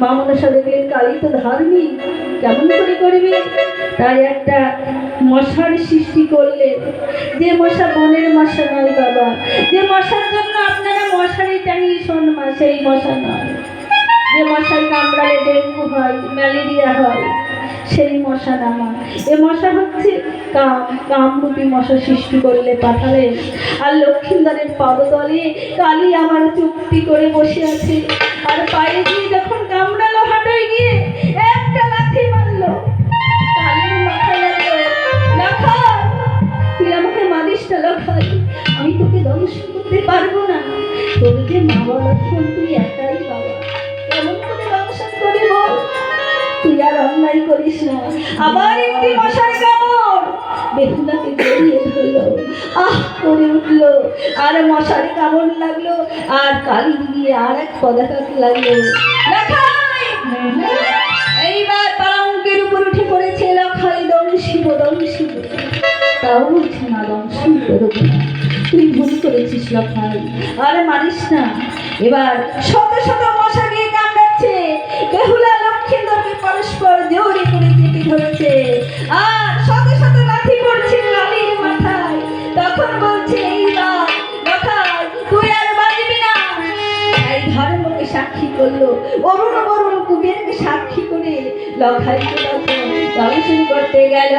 মা মনসা দেখলেন কালী তো ধার্মিক, কেমন করে করবে, তাই একটা মশার সৃষ্টি করলেন। যে মশা বনের মশা নয় বাবা, যে মশার জন্য আপনারা মশারি টাঙিয়ে শোন মা, সেই মশা নয়। যে মশায় কামড়ালে ডেঙ্গু হয়, ম্যালেরিয়া হয়, সেই মশা না মা। এ মশা হচ্ছে কামরূপী মশা সৃষ্টি করলে পাঠালেন। আর লক্ষ্মীন্দরের পাদতলে কালী আমার চুক্তি করে বসে আছে, আর পায়ে গিয়ে যখন কামড়ালো হাঁটায় গিয়ে একটা লাথি মারলো, কালীর মাথায় লাগলো, লাখাই তুই আমাকে মারিস না লাখাই, আমি তোকে দংশন করতে পারবো না, তোর যে মা বাবা তুই একাই বাবা, কেমন করে দংশন করে বল, তুই আর অন্যায় করিস না। আবার একটি মশার কামড় বেহুলাকে জড়িয়ে ধরলো, আহ করে উঠলো, আর মশার কামড় লাগলো, আর কালী গিয়ে আর এক পদাঘাত লাগলো, লাখাই এইবার পালঙ্কের উপর উঠে পড়েছে, লাখাই দংশিব দংশিব, তাও বলছে না দংশন করবো না, তুই ভুল করেছিস লাখাই, আর মারিস না। এবার শত শত মশা গিয়ে কামড়াচ্ছে, বেহুলা লক্ষ্মীন্দরকে পরস্পর জোরে করে চেপে ধরেছে, আর শত শত লাঠি পড়ছে কালীর মাথায়। তখন বলছে এইবার লাখাই তুই আর বাঁচবি না। এই ধর্মকে সাক্ষী করলো, অরুণ বরুণ কুবেরকে সাক্ষী করে লাখাইকে তখন দংশন করতে গেল।